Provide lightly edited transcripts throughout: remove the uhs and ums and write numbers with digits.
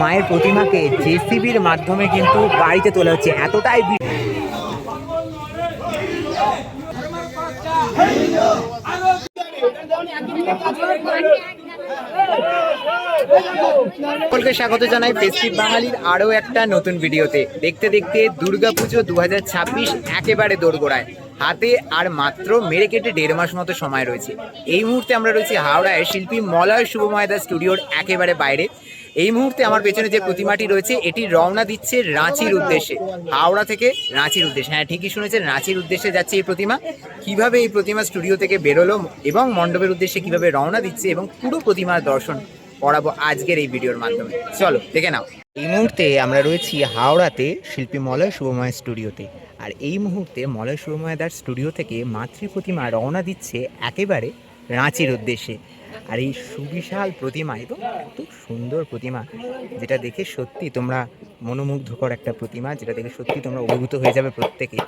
মায়ের প্রতিমাকে জেসিবির মাধ্যমে কিন্তু গাড়িতে তোলা হচ্ছে, এতটাই সকলকে স্বাগত জানাই ফেস্টিভ বাঙালির আরো একটা নতুন ভিডিওতে। দেখতে দেখতে দুর্গাপুজো 2026 একেবারে দোরগোড়ায়, হাতে আর মাত্র মেরে কেটে 1.5 মাস মতো সময় রয়েছে। এই মুহূর্তে আমরা রয়েছি হাওড়ায় শিল্পী মলয় শুভময় দাস স্টুডিওর একেবারে বাইরে। এই মুহূর্তে আমার পেছনে যে প্রতিমাটি রয়েছে এটি রওনা দিচ্ছে রাঁচির উদ্দেশ্যে, হাওড়া থেকে রাঁচির উদ্দেশ্যে। হ্যাঁ, ঠিকই শুনেছেন, রাঁচির উদ্দেশ্যে যাচ্ছে এই প্রতিমা। কিভাবে এই প্রতিমা স্টুডিও থেকে বেরোলো এবং মণ্ডপের উদ্দেশ্যে কিভাবে রওনা দিচ্ছে এবং পুরো প্রতিমার দর্শন করাবো আজকের এই ভিডিওর মাধ্যমে, চলো দেখে নাও। এই মুহূর্তে আমরা রয়েছি হাওড়াতে শিল্পী মলয় শুভময় স্টুডিওতে, আর এই মুহূর্তে মলয় শুভময় দাস স্টুডিও থেকে মাতৃ প্রতিমা রওনা দিচ্ছে একেবারে রাঁচির উদ্দেশ্যে। আর এই সুবিশাল প্রতিমা এবং এত সুন্দর প্রতিমা, যেটা দেখে সত্যি তোমরা মনোমুগ্ধকর একটা প্রতিমা, যেটা দেখে সত্যি তোমরা অভিভূত হয়ে যাবে প্রত্যেকে।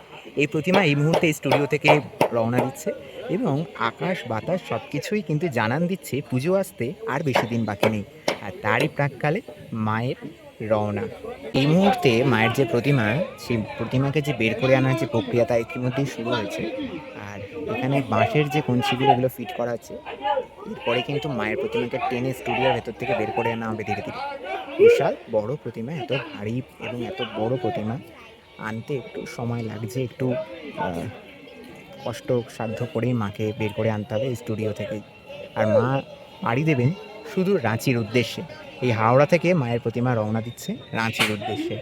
এই প্রতিমা এই মুহূর্তে এই স্টুডিও থেকে রওনা দিচ্ছে এবং আকাশ বাতাস সব কিছুই কিন্তু জানান দিচ্ছে পুজো আসতে আর বেশি দিন বাকি নেই। আর তারই প্রাককালে মায়ের রওনা। এই মুহূর্তে মায়ের যে প্রতিমা, সেই প্রতিমাকে যে বের করে আনার যে প্রক্রিয়া তা ইতিমধ্যেই শুরু হয়েছে। আর এখানে বাঁশের যে কঞ্চিগুলো এগুলো ফিট করা আছে, এরপরে কিন্তু মায়ের প্রতিমাকে টেনে স্টুডিওর ভেতর থেকে বের করে আনা হবে ধীরে ধীরে। বিশাল বড় প্রতিমা, এত ভারী এবং এত বড় প্রতিমা আনতে একটু সময় লাগছে, একটু কষ্ট সাধ্য করেই মাকে বের করে আনতে হবে স্টুডিও থেকে। আর মা পাড়ি দেবেন শুধু রাঁচির উদ্দেশ্যে। এই হাওড়া থেকে মায়ের প্রতিমা রওনা দিচ্ছে রাঁচির উদ্দেশ্যে।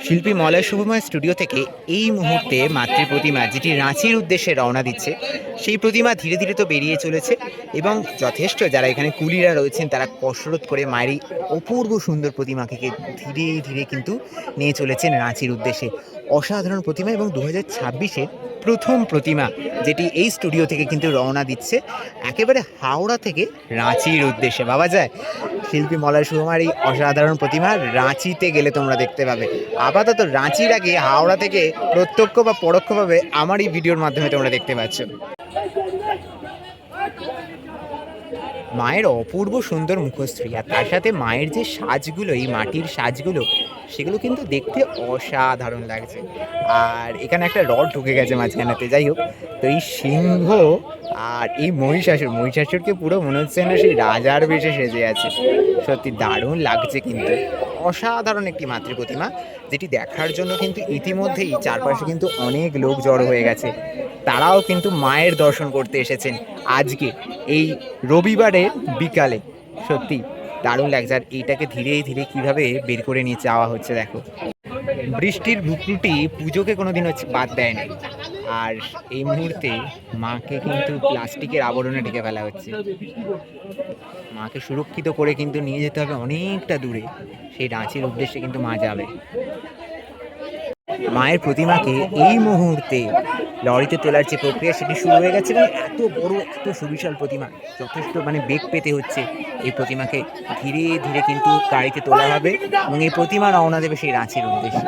শিল্পী মলয় শুভময় স্টুডিও থেকে এই মুহূর্তে মাতৃ প্রতিমা যেটি রাঁচির উদ্দেশ্যে রওনা দিচ্ছে, সেই প্রতিমা ধীরে ধীরে তো বেরিয়ে চলেছে এবং যথেষ্ট যারা এখানে কুলিরা রয়েছেন তারা কসরত করে মায়ের এই অপূর্ব সুন্দর প্রতিমাকে ধীরে ধীরে কিন্তু নিয়ে চলেছেন রাঁচির উদ্দেশ্যে। অসাধারণ প্রতিমা এবং 2026-এর প্রথম প্রতিমা যেটি এই স্টুডিও থেকে কিন্তু রওনা দিচ্ছে একেবারে হাওড়া থেকে রাঁচির উদ্দেশ্যে। ভাবা যায় শিল্পী মলয় শুভময়ের এই অসাধারণ প্রতিমা রাঁচিতে গেলে তোমরা দেখতে পাবে। আপাতত রাঁচির আগে হাওড়া থেকে প্রত্যক্ষ বা পরোক্ষভাবে আমার এই ভিডিওর মাধ্যমে তোমরা দেখতে পাচ্ছ। মায়ের অপূর্ব সুন্দর মুখশ্রী আর তার সাথে মায়ের যে সাজগুলো, এই মাটির সাজগুলো, সেগুলো কিন্তু দেখতে অসাধারণ লাগছে। আর এখানে একটা রড ঢুকে গেছে মাঝখানেতে, যাই হোক। তো এই সিংহ আর এই মহিষাসুরকে পুরো মনে হচ্ছে না সেই রাজার বেশে সেজে আছে। সত্যি দারুণ লাগছে, কিন্তু অসাধারণ একটি মাতৃ প্রতিমা, যেটি দেখার জন্য কিন্তু ইতিমধ্যেই চারপাশে কিন্তু অনেক লোক জড়ো হয়ে গেছে। তারাও কিন্তু মায়ের দর্শন করতে এসেছেন আজকে এই রবিবারে বিকালে। সত্যি দারুণ লাগছে। আর এইটাকে ধীরে ধীরে কিভাবে বের করে নিয়ে যাওয়া হচ্ছে দেখো। বৃষ্টির ভুকরুটি পুজোকে কোনোদিন বাদ দেয়নি। আর এই মুহূর্তে মাকে কিন্তু প্লাস্টিকের আবরণে ঢেকে ফেলা হচ্ছে। মাকে সুরক্ষিত করে কিন্তু নিয়ে যেতে হবে অনেকটা দূরে, সেই রাঁচির উদ্দেশ্যে কিন্তু মা যাবে। মায়ের প্রতিমাকে এই মুহূর্তে লরিতে তোলার যে প্রক্রিয়া সেটি শুরু হয়ে গেছে এবং এত বড় এত সুবিশাল প্রতিমা যথেষ্ট বেগ পেতে হচ্ছে। এই প্রতিমাকে ধীরে ধীরে কিন্তু গাড়িতে তোলা হবে এবং এই প্রতিমা রওনা দেবে সেই রাঁচির উদ্দেশ্যে।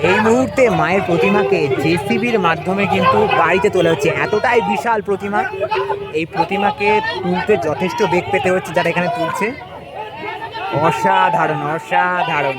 এই মুহূর্তে মায়ের প্রতিমাকে জেসিবির মাধ্যমে কিন্তু গাড়িতে তোলা হচ্ছে, এতটাই বিশাল প্রতিমা। এই প্রতিমাকে তুলতে যথেষ্ট বেগ পেতে হচ্ছে যারা এখানে তুলছে। অসাধারণ অসাধারণ।